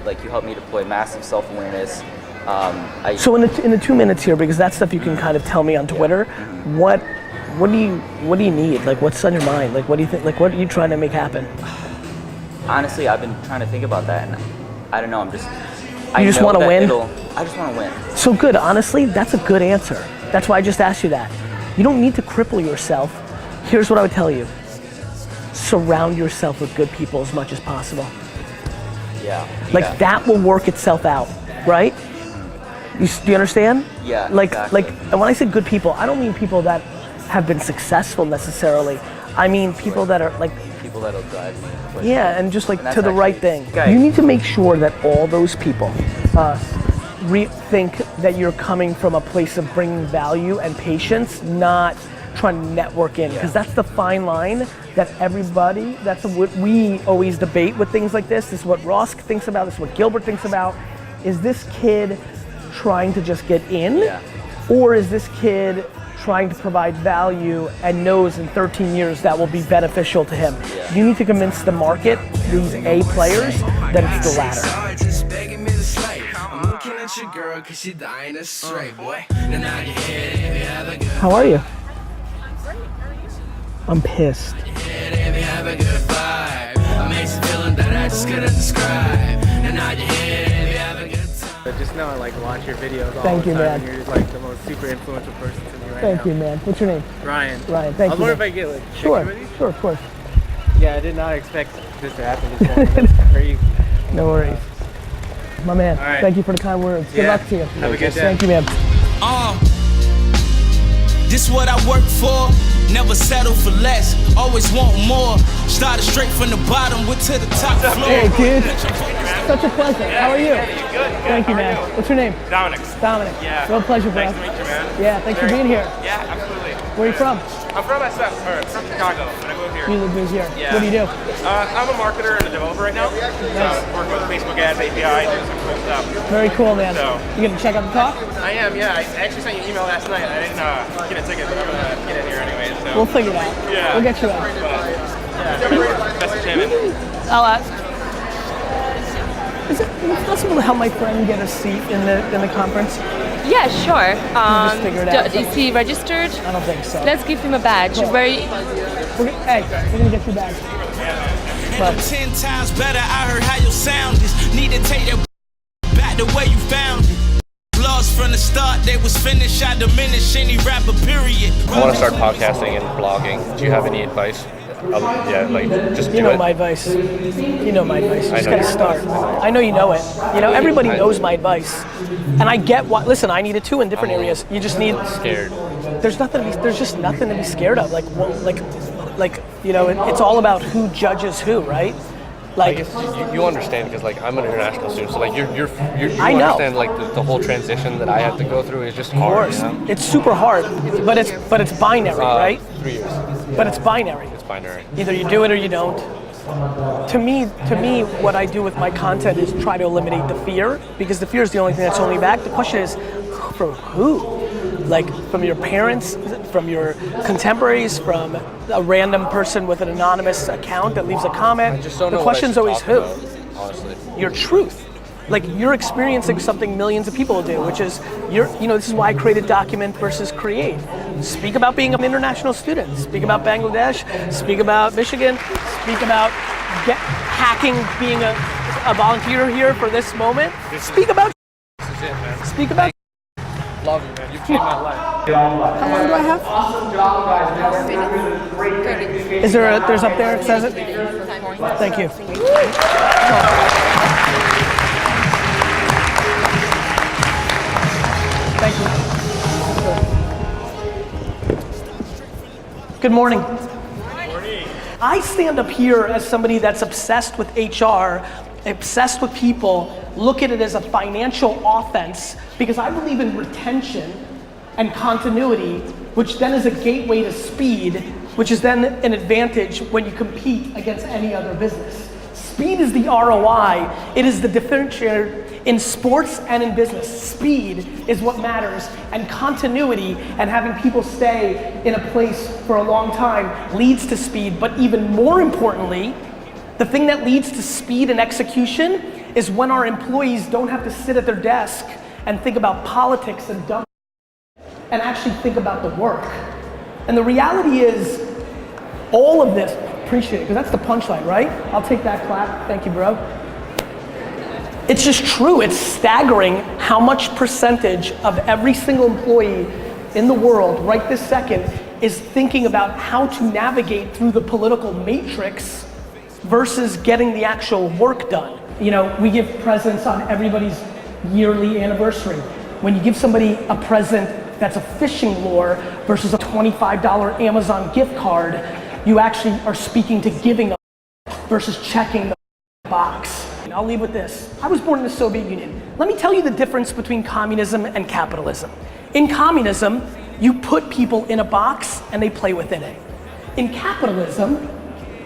like you helped me deploy massive self-awareness. So in the 2 minutes here, because that stuff you can kind of tell me on Twitter, what do you need? Like, what's on your mind? Like, what do you think? Like, what are you trying to make happen? Honestly, I've been trying to think about that, and I don't know. You just want to win? I just want to win. So good. Honestly, that's a good answer. That's why I just asked you that. You don't need to cripple yourself. Here's what I would tell you. Surround yourself with good people as much as possible. Yeah. Like that will work itself out, right? Do you understand? Yeah. Like, and when I say good people, I don't mean people that have been successful necessarily. I mean people that are like people that'll drive me. Yeah, and just like and to the right thing. Okay. You need to make sure that all those people think that you're coming from a place of bringing value and patience, not trying to network in, because that's the fine line that everybody, that's what we always debate with things like this. This is what Ross thinks about, this is what Gilbert thinks about. Is this kid trying to just get in, or is this kid trying to provide value and knows in 13 years that will be beneficial to him? You need to convince the market, these A players, that it's the latter. How are you? I'm pissed. Just know I like watch your videos all Thank the you, time. man. And you're just like the most super influential person to me right now. Thank you, man. What's your name? Ryan. Ryan, thank I was you. wondering if I could get like a Sure, picture with you? sure, of course. Yeah, I did not expect this to happen this morning. That's crazy. No worries. My man, All right. thank you for the kind words. Good luck to you. Have a good day. Thank you, man. This what I work for, never settle for less, always want more. Started straight from the bottom, went to the top floor. Hey, dude. Such a pleasure. How are you? Good. Thank you, man. What's your name? Dominic. Dominic. Yeah. Real pleasure, bro. Nice to meet you, man. Yeah, thanks for being here. Yeah, absolutely. Where are you from? I'm from from Chicago, but I moved here. You live here. Yeah. What do you do? I'm a marketer and a developer right now. So working with Facebook ads, APIs, doing some cool stuff. Very cool, man. So- You gonna check out the talk? I am, yeah. I actually sent you an email last night. I didn't get a ticket, but I'm gonna get in here anyway. So. We'll figure it out. Yeah. We'll get you in. Message him and I'll ask. Is it possible to help my friend get a seat in the conference? Yeah, sure. just figure it out. Is he registered? I don't think so. Let's give him a badge. Cool. Hey, we're gonna get you back. And I'm 10 times better, I heard how your sound is. Need to take that back the way you found it. Lost from the start, they was finished, I diminish any rapper, period. I want to start podcasting and blogging. Do you have any advice? Yeah, like just do You know it. my advice. You know my advice. You just know gotta start. I know you know it. You know, everybody knows my advice. And I get what, listen, I need it too in different areas. You just need. Scared. There's just nothing to be scared of. Like, you know, it's all about who judges who, right? I Like, guess you understand because like I'm an international student, so like you I know. understand like the whole transition that I have to go through is just of hard. course, You know? it's super hard, but it's binary, right? 3 years. But it's binary. It's binary. Either you do it or you don't. To me, what I do with my content is try to eliminate the fear, because the fear is the only thing that's holding me back. The question is, from who? Like, from your parents, from your contemporaries, from a random person with an anonymous account that leaves a comment. I just don't know. The question's always who? About, honestly. Your truth. Like, you're experiencing something millions of people do, which is, this is why I created Document versus Create. Speak about being an international student. Speak about Bangladesh. Speak about Michigan. Speak about hacking, being a volunteer here for this moment. Speak about. This is it, man. Speak about. Love you, man. You've changed my life. How long do I have? There's up there, it says it? Thank you. Thank you. Good morning. I stand up here as somebody that's obsessed with HR, obsessed with people, look at it as a financial offense, because I believe in retention and continuity, which then is a gateway to speed, which is then an advantage when you compete against any other business. Speed is the ROI, it is the differentiator in sports and in business. Speed is what matters, and continuity and having people stay in a place for a long time leads to speed, but even more importantly, the thing that leads to speed and execution is when our employees don't have to sit at their desk and think about politics and dumb and actually think about the work. And the reality is, all of this, appreciate it, because that's the punchline, right? I'll take that clap, thank you, bro. It's just true, it's staggering how much percentage of every single employee in the world right this second is thinking about how to navigate through the political matrix versus getting the actual work done. You know, we give presents on everybody's yearly anniversary. When you give somebody a present that's a fishing lure versus a $25 Amazon gift card, you actually are speaking to giving versus checking the box. And I'll leave with this. I was born in the Soviet Union. Let me tell you the difference between communism and capitalism. In communism, you put people in a box and they play within it. In capitalism,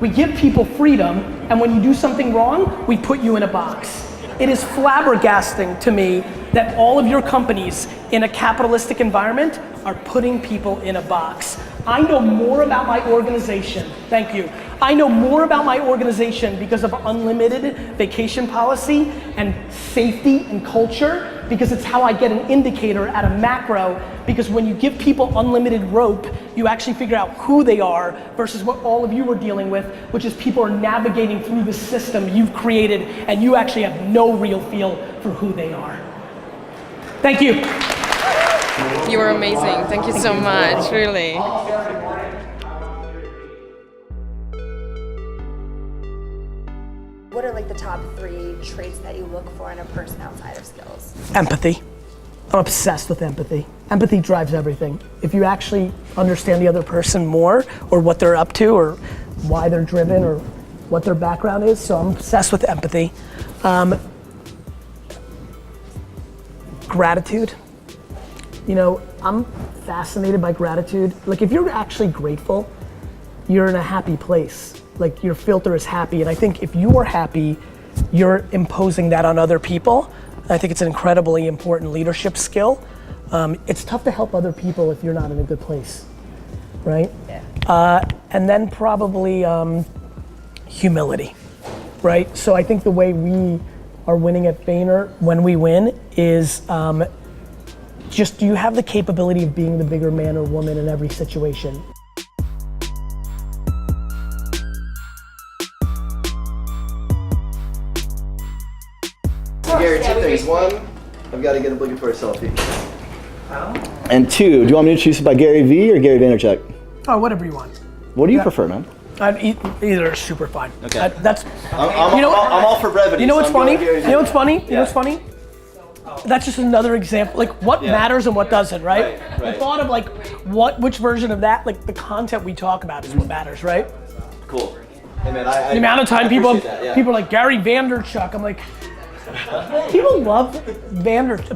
we give people freedom, and when you do something wrong, we put you in a box. It is flabbergasting to me that all of your companies in a capitalistic environment are putting people in a box. I know more about my organization, thank you. I know more about my organization because of unlimited vacation policy and safety and culture, because it's how I get an indicator at a macro, because when you give people unlimited rope, you actually figure out who they are versus what all of you are dealing with, which is people are navigating through the system you've created and you actually have no real feel for who they are. Thank you. You were amazing. Thank you so much, really. What are like the top 3 traits that you look for in a person outside of skills? Empathy. I'm obsessed with empathy. Empathy drives everything. If you actually understand the other person more, or what they're up to, or why they're driven, or what their background is, so I'm obsessed with empathy. Gratitude. You know, I'm fascinated by gratitude. Like, if you're actually grateful, you're in a happy place. Like, your filter is happy, and I think if you are happy, you're imposing that on other people. I think it's an incredibly important leadership skill. It's tough to help other people if you're not in a good place, right? Yeah. And then probably humility, right? So I think the way we are winning at Vayner when we win is just, do you have the capability of being the bigger man or woman in every situation? Gary, 2 things. 1, I've got to get him looking for a selfie. And 2, do you want me to introduce you by GaryVee or Gary Vaynerchuk? Oh, whatever you want. What do you prefer, man? Either is super fine. Okay. I'm all for brevity. You know what's so funny? You know what's funny? You know what's funny? That's just another example. Like, what matters and what doesn't, right? The thought of like, which version of that, like the content we talk about is what matters, right? Cool. Hey man, the amount of time people are like, Gary Vaynerchuk, I'm like, people love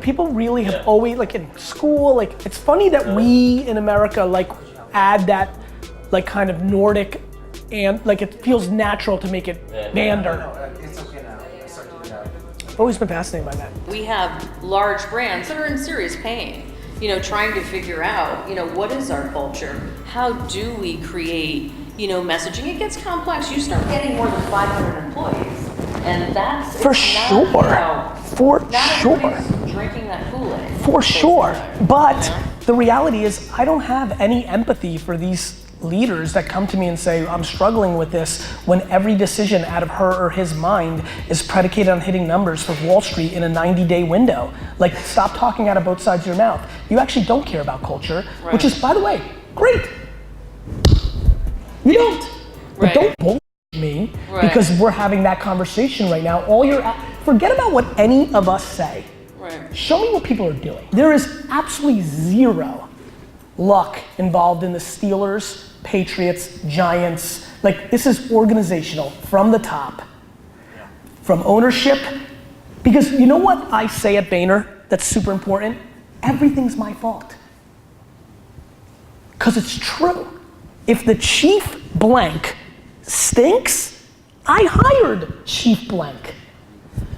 people really have always, like in school, like it's funny that we in America like add that like kind of Nordic, and like it feels natural to make it Vander. It's okay now. I start to do that. I've always been fascinated by that. We have large brands that are in serious pain, you know, trying to figure out, you know, what is our culture? How do we create, you know, messaging? It gets complex. You start getting more than 500 employees, and that's for sure. For sure. Drinking that Kool-Aid. For sure. But the reality is, I don't have any empathy for these leaders that come to me and say, I'm struggling with this, when every decision out of her or his mind is predicated on hitting numbers for Wall Street in a 90-day window. Like, stop talking out of both sides of your mouth. You actually don't care about culture, which is, by the way, great. You don't. But don't bullshit me because we're having that conversation right now. Forget about what any of us say. Show me what people are doing. There is absolutely zero luck involved in the Steelers, Patriots, Giants. Like, this is organizational from the top, from ownership. Because you know what I say at Vayner that's super important? Everything's my fault. Because it's true. If the chief blank stinks, I hired chief blank.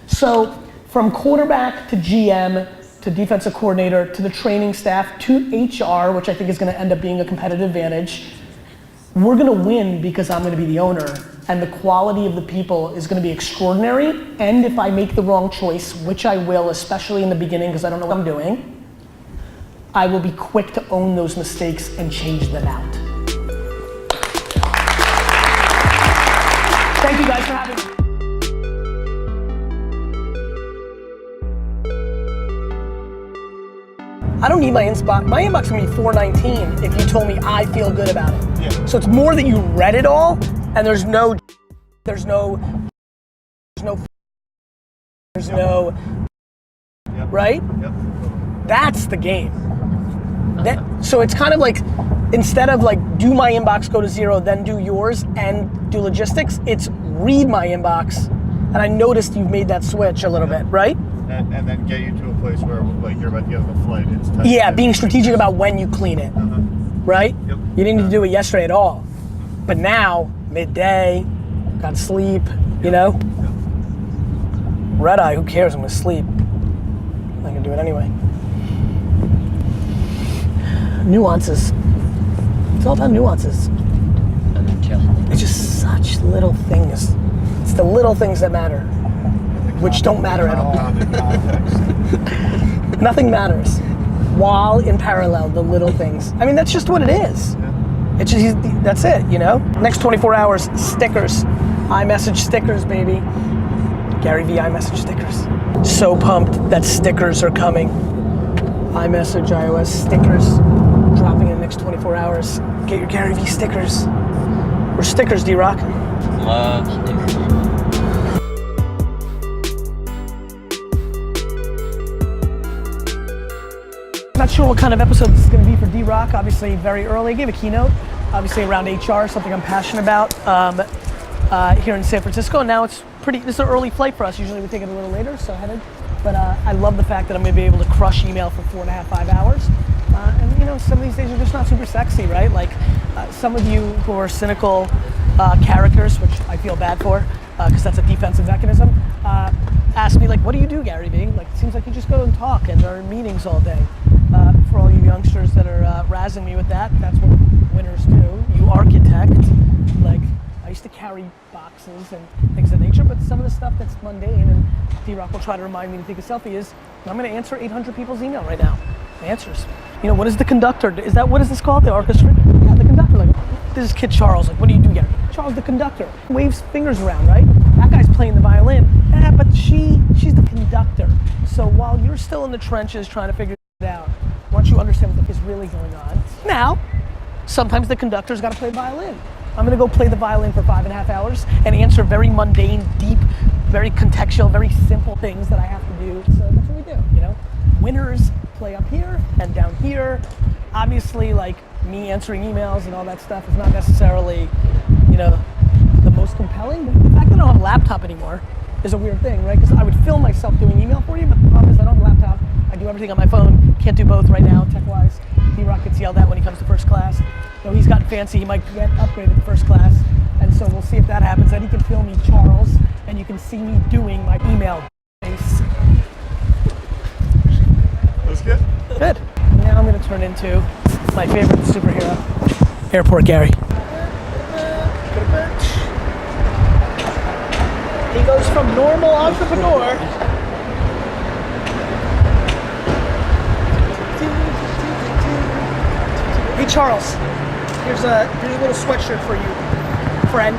So from quarterback to GM to defensive coordinator to the training staff to HR, which I think is going to end up being a competitive advantage, we're going to win because I'm going to be the owner and the quality of the people is gonna be extraordinary. And if I make the wrong choice, which I will, especially in the beginning because I don't know what I'm doing, I will be quick to own those mistakes and change them out. Thank you guys for having me. I don't need my inbox. My inbox is gonna be 419 if you told me I feel good about it. Yeah. So it's more that you read it all, and there's no, right? Yep. That's the game. So it's kind of like, instead of like, do my inbox go to 0, then do yours and do logistics, it's read my inbox, and I noticed you've made that switch a little bit, right? And then get you to a place where like you're about to get on the flight. It's time. Yeah, being strategic about when you clean it, right? Yep. You didn't need to do it yesterday at all. But now, midday, got sleep, you know? Yep. Red eye, who cares? I'm gonna sleep. I can do it anyway. Nuances. It's all about nuances. And then chill. It's just such little things. It's the little things that matter, which don't matter at all. Nothing matters. While in parallel, the little things. I mean, that's just what it is. It's just, that's it, you know? Next 24 hours, stickers. iMessage stickers, baby. GaryVee iMessage stickers. So pumped that stickers are coming. iMessage iOS stickers dropping in the next 24 hours. Get your GaryVee stickers. Or stickers, D-Rock. Love stickers. Not sure what kind of episode this is going to be for D-Rock. Obviously, very early. I gave a keynote, obviously around HR, something I'm passionate about here in San Francisco. And now it's this is an early flight for us. Usually we take it a little later, so headed. But I love the fact that I'm going to be able to crush email for 4.5, 5 hours. And you know, some of these days are just not super sexy, right? Like some of you who are cynical characters, which I feel bad for, because that's a defensive mechanism, ask me like, what do you do, GaryVee? Like, it seems like you just go and talk and are in meetings all day. For all you youngsters that are razzing me with that, that's what winners do. You architect. Like, I used to carry boxes and things of that nature, but some of the stuff that's mundane, and D-Rock will try to remind me to take a selfie, is I'm gonna answer 800 people's email right now. Answers. You know, what is the conductor? What is this called? The orchestra? Yeah, the conductor. Like, this is kid Charles. Like, what do you do, Gary? Charles, the conductor. Waves fingers around, right? That guy's playing the violin. Yeah, but she's the conductor. So while you're still in the trenches trying to figure it out, once you understand what is really going on, now, sometimes the conductor's gotta play violin. I'm gonna go play the violin for 5.5 hours and answer very mundane, deep, very contextual, very simple things that I have to do. So that's what we do, you know? Winners play up here and down here. Obviously, like, me answering emails and all that stuff is not necessarily, you know, the most compelling, but the fact that I don't have a laptop anymore is a weird thing, right? Because I would film myself doing email for you, but the problem is I don't have a laptop. I do everything on my phone. Can't do both right now, tech-wise. D-Rock gets yelled at when he comes to first class. So he's gotten fancy, he might get upgraded to first class. And so we'll see if that happens. Then he can film me, Charles, and you can see me doing my email face. That's good. Good. Now I'm gonna turn into my favorite superhero, Airport Gary. He goes from normal entrepreneur Hey Charles, here's a little sweatshirt for you, friend.